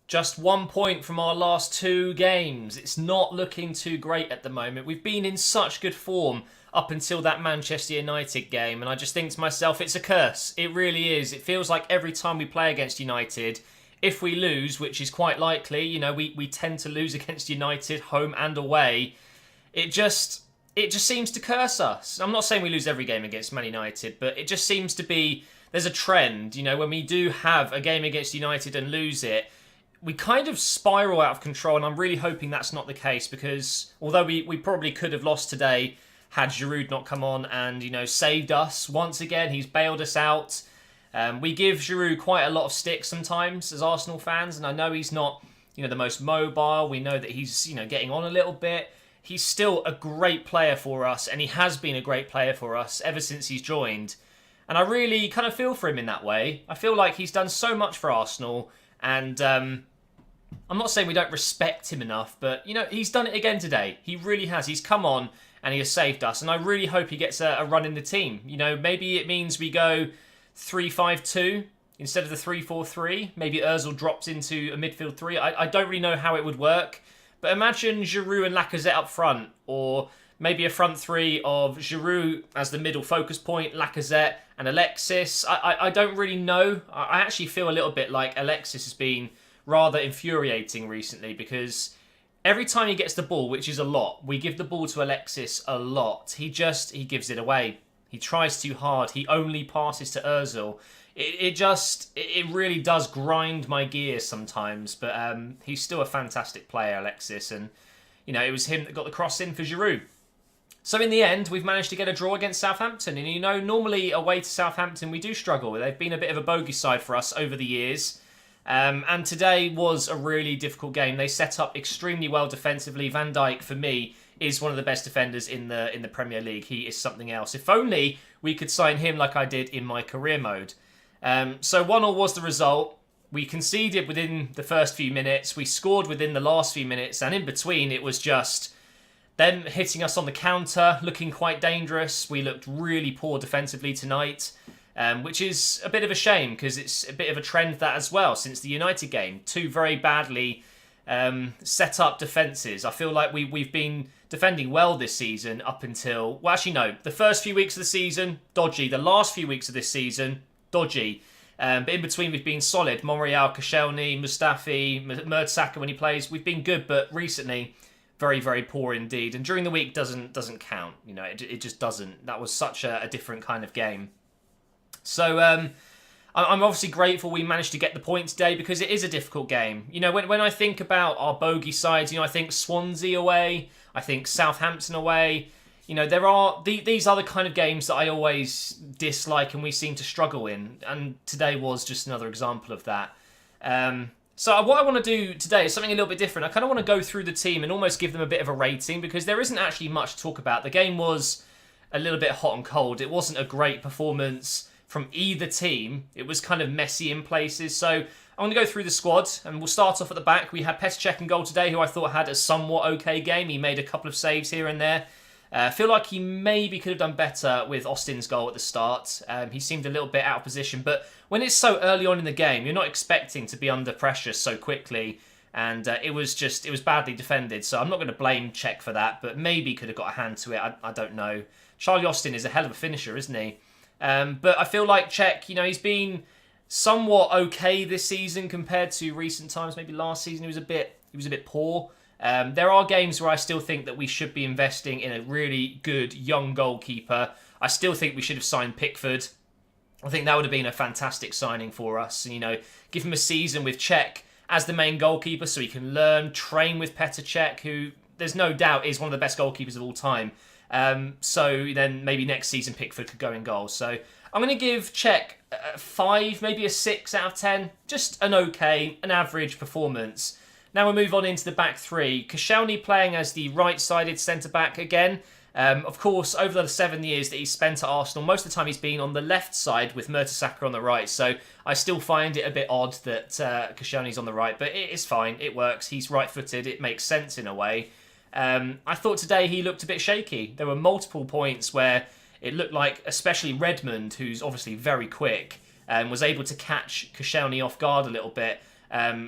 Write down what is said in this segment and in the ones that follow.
Just 1 point from our last 2 games. It's not looking too great at the moment. We've been in such good form up until that Manchester United game, and I just think to myself, it's a curse. It really is. It feels like every time we play against United, if we lose, which is quite likely, we tend to lose against United, home and away, it just seems to curse us. I'm not saying we lose every game against Man United, but it just seems to be, there's a trend, when we do have a game against United and lose it, we kind of spiral out of control, and I'm really hoping that's not the case, because although we probably could have lost today had Giroud not come on and, saved us once again, he's bailed us out. We give Giroud quite a lot of stick sometimes as Arsenal fans, and I know he's not, the most mobile. We know that he's, getting on a little bit. He's still a great player for us, and he has been a great player for us ever since he's joined. And I really kind of feel for him in that way. I feel like he's done so much for Arsenal, and I'm not saying we don't respect him enough, but, he's done it again today. He really has. He's come on and he has saved us, and I really hope he gets a run in the team. Maybe it means we go 3-5-2 instead of the 3-4-3. Maybe Ozil drops into a midfield three. I don't really know how it would work, but imagine Giroud and Lacazette up front, or maybe a front three of Giroud as the middle focus point, Lacazette and Alexis. I don't really know. I actually feel a little bit like Alexis has been rather infuriating recently, because every time he gets the ball, which is a lot, we give the ball to Alexis a lot. He gives it away. He tries too hard. He only passes to Ozil. It really does grind my gears sometimes, but he's still a fantastic player, Alexis, and it was him that got the cross in for Giroud. So in the end, we've managed to get a draw against Southampton, and normally away to Southampton we do struggle. They've been a bit of a bogey side for us over the years. And today was a really difficult game. They set up extremely well defensively. Van Dijk, for me, is one of the best defenders in the Premier League. He is something else. If only we could sign him like I did in my career mode. So 1-1 was the result. We conceded within the first few minutes. We scored within the last few minutes. And in between, it was just them hitting us on the counter, looking quite dangerous. We looked really poor defensively tonight. Which is a bit of a shame, because it's a bit of a trend that as well since the United game. 2 very badly set up defences. I feel like we've been defending well this season up until... Well, actually, no. The first few weeks of the season, dodgy. The last few weeks of this season, dodgy. But in between, we've been solid. Monreal, Koscielny, Mustafi, Mertesacker when he plays. We've been good, but recently, very, very poor indeed. And during the week doesn't count. It just doesn't. That was such a different kind of game. So I'm obviously grateful we managed to get the point today, because it is a difficult game. When I think about our bogey sides, I think Swansea away, I think Southampton away. There are these are the kind of games that I always dislike and we seem to struggle in. And today was just another example of that. So what I want to do today is something a little bit different. I kind of want to go through the team and almost give them a bit of a rating, because there isn't actually much to talk about. The game was a little bit hot and cold. It wasn't a great performance from either team. It was kind of messy in places. So I'm going to go through the squad, and we'll start off at the back. We had Petr Cech in goal today, who I thought had a somewhat okay game. He made a couple of saves here and there. I feel like he maybe could have done better with Austin's goal at the start. He seemed a little bit out of position, but when it's so early on in the game, you're not expecting to be under pressure so quickly, and it was badly defended. So I'm not going to blame Cech for that, but maybe could have got a hand to it. I don't know. Charlie Austin is a hell of a finisher, isn't he? But I feel like Cech, he's been somewhat okay this season compared to recent times. Maybe last season he was a bit poor. There are games where I still think that we should be investing in a really good young goalkeeper. I still think we should have signed Pickford. I think that would have been a fantastic signing for us. Give him a season with Cech as the main goalkeeper, so he can learn, train with Petr Cech, who there's no doubt is one of the best goalkeepers of all time. So then maybe next season Pickford could go in goal. So I'm going to give Cech a 5, maybe a 6 out of 10. Just an average performance. Now we'll move on into the back three. Koscielny playing as the right-sided centre-back again. Of course, over the 7 years that he's spent at Arsenal, most of the time he's been on the left side with Mertesacker on the right. So I still find it a bit odd that Koscielny's on the right, but it is fine. It works. He's right-footed. It makes sense in a way. I thought today he looked a bit shaky. There were multiple points where it looked like, especially Redmond, who's obviously very quick, was able to catch Koscielny off guard a little bit.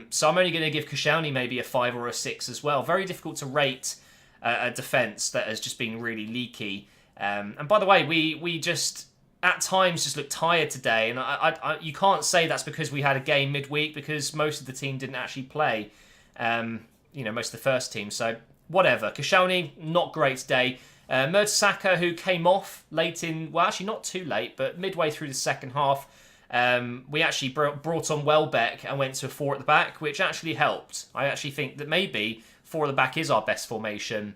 So I'm only going to give Koscielny maybe a 5 or a 6 as well. Very difficult to rate a defence that has just been really leaky. And by the way, we just at times just look tired today, and you can't say that's because we had a game midweek, because most of the team didn't actually play. Most of the first team. So whatever. Koscielny, not great today. Mertesacker, who came off late in, well, actually not too late, but midway through the second half. We actually brought on Welbeck and went to a 4 at the back, which actually helped. I actually think that maybe 4 at the back is our best formation.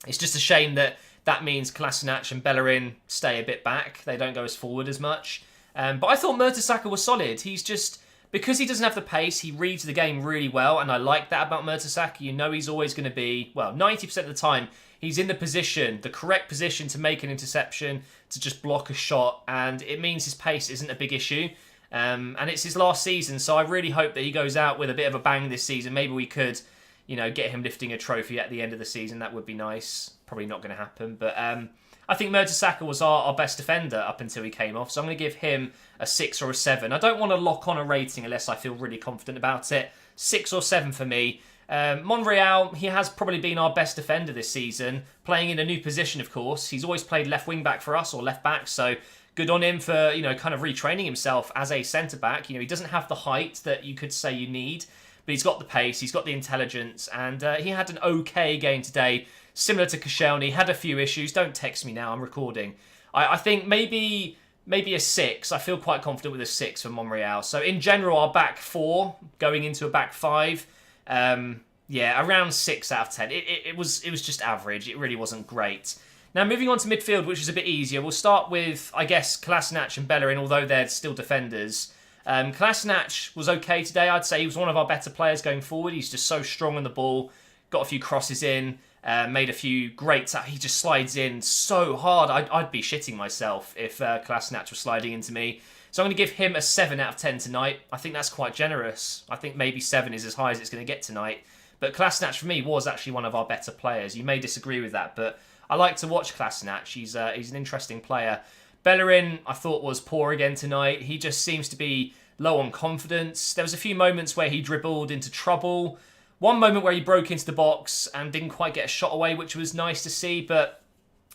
It's just a shame that means Kolasinac and Bellerin stay a bit back. They don't go as forward as much. But I thought Mertesacker was solid. He's just, because he doesn't have the pace, he reads the game really well, and I like that about Mertesacker. You know he's always going to be, 90% of the time, he's in the correct position to make an interception, to just block a shot, and it means his pace isn't a big issue. And it's his last season, so I really hope that he goes out with a bit of a bang this season. Maybe we could, get him lifting a trophy at the end of the season. That would be nice. Probably not going to happen, but I think Mertesacker was our best defender up until he came off, so I'm going to give him a 6 or a 7. I don't want to lock on a rating unless I feel really confident about it. 6 or 7 for me. Monreal, he has probably been our best defender this season, playing in a new position, of course. He's always played left wing back for us, or left back, so good on him for, kind of retraining himself as a centre back. He doesn't have the height that you could say you need, but he's got the pace, he's got the intelligence, and he had an okay game today, similar to Koscielny. Had a few issues. Don't text me now, I'm recording. I think maybe a 6. I feel quite confident with a 6 for Monreal. So in general, our back 4 going into a back 5. Around 6 out of 10. It was just average. It really wasn't great. Now moving on to midfield, which is a bit easier. We'll start with, I guess, Kolasinac and Bellerin, although they're still defenders. Kolasinac was okay today. I'd say he was one of our better players going forward. He's just so strong on the ball. Got a few crosses in. Made a few great... He just slides in so hard. I'd be shitting myself if Kolasinac was sliding into me. So I'm going to give him a 7 out of 10 tonight. I think that's quite generous. I think maybe 7 is as high as it's going to get tonight. But Kolasinac, for me, was actually one of our better players. You may disagree with that, but I like to watch Kolasinac. He's an interesting player. Bellerin, I thought, was poor again tonight. He just seems to be low on confidence. There was a few moments where he dribbled into trouble. One moment where he broke into the box and didn't quite get a shot away, which was nice to see, but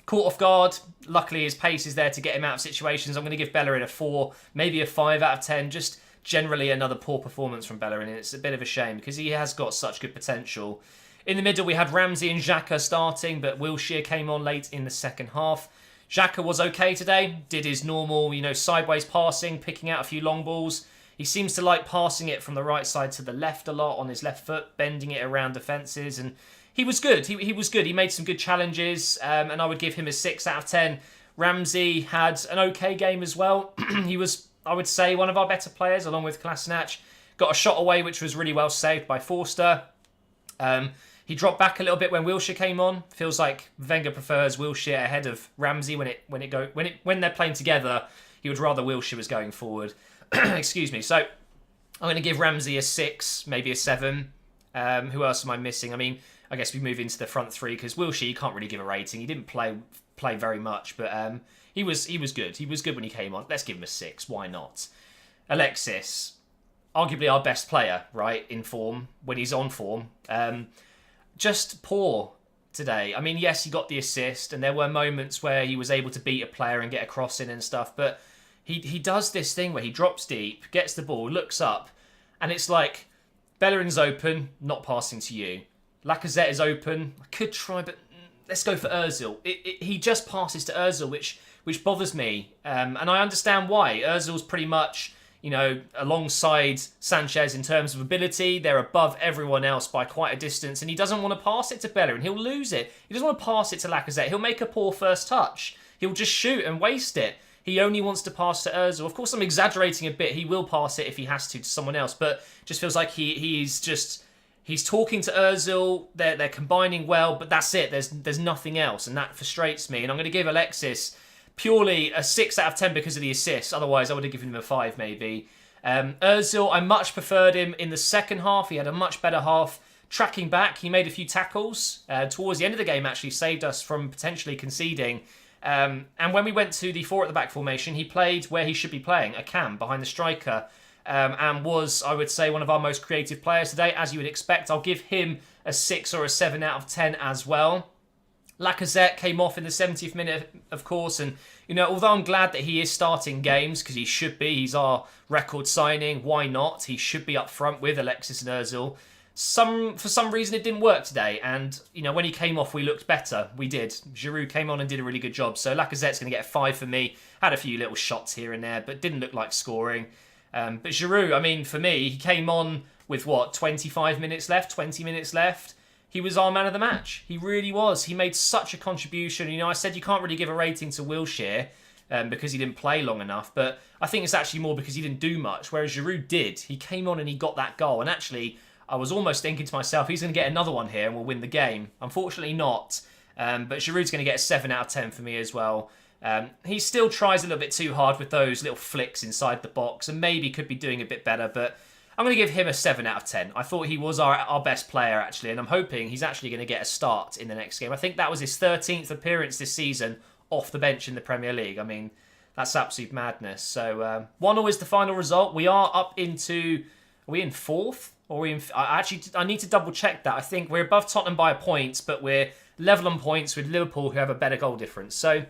caught off guard. Luckily, his pace is there to get him out of situations. I'm going to give Bellerin a 4, maybe a 5 out of 10. Just generally another poor performance from Bellerin, and it's a bit of a shame because he has got such good potential. In the middle, we had Ramsey and Xhaka starting, but Wilshere came on late in the second half. Xhaka was okay today, did his normal, sideways passing, picking out a few long balls. He seems to like passing it from the right side to the left a lot on his left foot, bending it around defences, and he was good. He was good. He made some good challenges, and I would give him a 6 out of 10. Ramsey had an okay game as well. He was, I would say, one of our better players, along with Kolasinac. Got a shot away, which was really well saved by Forster. He dropped back a little bit when Wilshere came on. Feels like Wenger prefers Wilshere ahead of Ramsey when they're playing together. He would rather Wilshere was going forward. Excuse me. So I'm going to give Ramsey a 6, maybe a 7. Who else am I missing? I mean, I guess we move into the front 3 because Wilshere, you can't really give a rating. He didn't play very much, but he was good. He was good when he came on. Let's give him a 6. Why not? Alexis, arguably our best player, right, in form, when he's on form. Just poor today. I mean, yes, he got the assist, and there were moments where he was able to beat a player and get a cross in and stuff, but he does this thing where he drops deep, gets the ball, looks up, and it's like, Bellerin's open, not passing to you. Lacazette is open. I could try, but let's go for Ozil. He just passes to Ozil, which bothers me. And I understand why. Ozil's pretty much, alongside Sanchez in terms of ability. They're above everyone else by quite a distance. And he doesn't want to pass it to Bellerin. He'll lose it. He doesn't want to pass it to Lacazette. He'll make a poor first touch. He'll just shoot and waste it. He only wants to pass to Ozil. Of course, I'm exaggerating a bit. He will pass it if he has to someone else. But it just feels like he's talking to Ozil. They're combining well, but that's it. There's nothing else, and that frustrates me. And I'm going to give Alexis purely a 6 out of 10 because of the assists. Otherwise, I would have given him a 5 maybe. Ozil, I much preferred him in the second half. He had a much better half. Tracking back, he made a few tackles. Towards the end of the game, actually saved us from potentially conceding. And when we went to the 4 at the back formation, he played where he should be playing, a cam behind the striker. and was, I would say, one of our most creative players today, as you would expect. I'll give him a 6 or a 7 out of 10 as well. Lacazette came off in the 70th minute, of course, and, although I'm glad that he is starting games, because he should be, he's our record signing, why not? He should be up front with Alexis and Ozil. For some reason, it didn't work today, and, when he came off, we looked better. We did. Giroud came on and did a really good job, so Lacazette's going to get a 5 for me. Had a few little shots here and there, but didn't look like scoring. But Giroud, for me, he came on with, 25 minutes left, 20 minutes left. He was our man of the match. He really was. He made such a contribution. I said you can't really give a rating to Wilshere because he didn't play long enough, but I think it's actually more because he didn't do much, whereas Giroud did. He came on and he got that goal, and actually, I was almost thinking to myself, he's going to get another one here and we'll win the game. Unfortunately not, but Giroud's going to get a 7 out of 10 for me as well. He still tries a little bit too hard with those little flicks inside the box and maybe could be doing a bit better, but I'm going to give him a 7 out of 10. I thought he was our best player, actually, and I'm hoping he's actually going to get a start in the next game. I think that was his 13th appearance this season off the bench in the Premier League. That's absolute madness. So 1-1 is the final result. We are up into... Are we in 4th? Or are we in... I need to double check that. I think we're above Tottenham by a point, but we're level on points with Liverpool, who have a better goal difference. So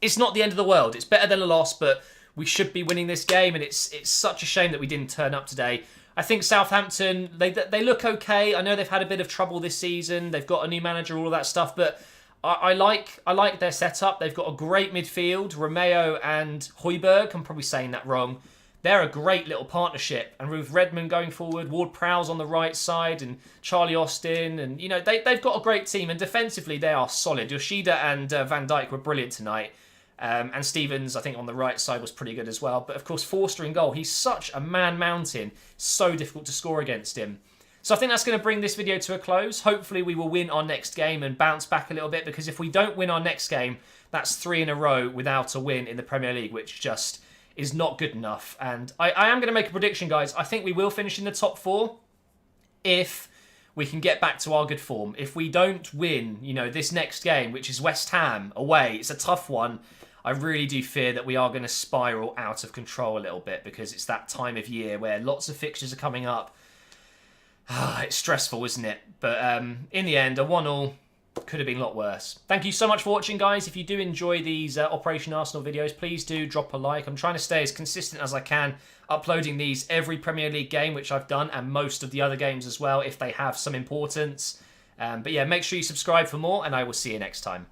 it's not the end of the world. It's better than a loss, but we should be winning this game, and it's such a shame that we didn't turn up today. I think Southampton, they look okay. I know they've had a bit of trouble this season. They've got a new manager, all of that stuff, but I like their setup. They've got a great midfield. Romeo and Højbjerg, I'm probably saying that wrong. They're a great little partnership. And with Redmond going forward, Ward-Prowse on the right side, and Charlie Austin, and they've got a great team. And defensively, they are solid. Yoshida and Van Dijk were brilliant tonight. And Stevens, I think, on the right side was pretty good as well. But, of course, Forster in goal. He's such a man-mountain. So difficult to score against him. So I think that's going to bring this video to a close. Hopefully, we will win our next game and bounce back a little bit. Because if we don't win our next game, that's 3 in a row without a win in the Premier League, which just is not good enough. And I am going to make a prediction, guys. I think we will finish in the top 4 if we can get back to our good form. If we don't win, this next game, which is West Ham away, it's a tough one. I really do fear that we are going to spiral out of control a little bit because it's that time of year where lots of fixtures are coming up. It's stressful, isn't it? But in the end, a 1-1 could have been a lot worse. Thank you so much for watching, guys. If you do enjoy these Operation Arsenal videos, please do drop a like. I'm trying to stay as consistent as I can, uploading these every Premier League game, which I've done, and most of the other games as well, if they have some importance. But yeah, make sure you subscribe for more, and I will see you next time.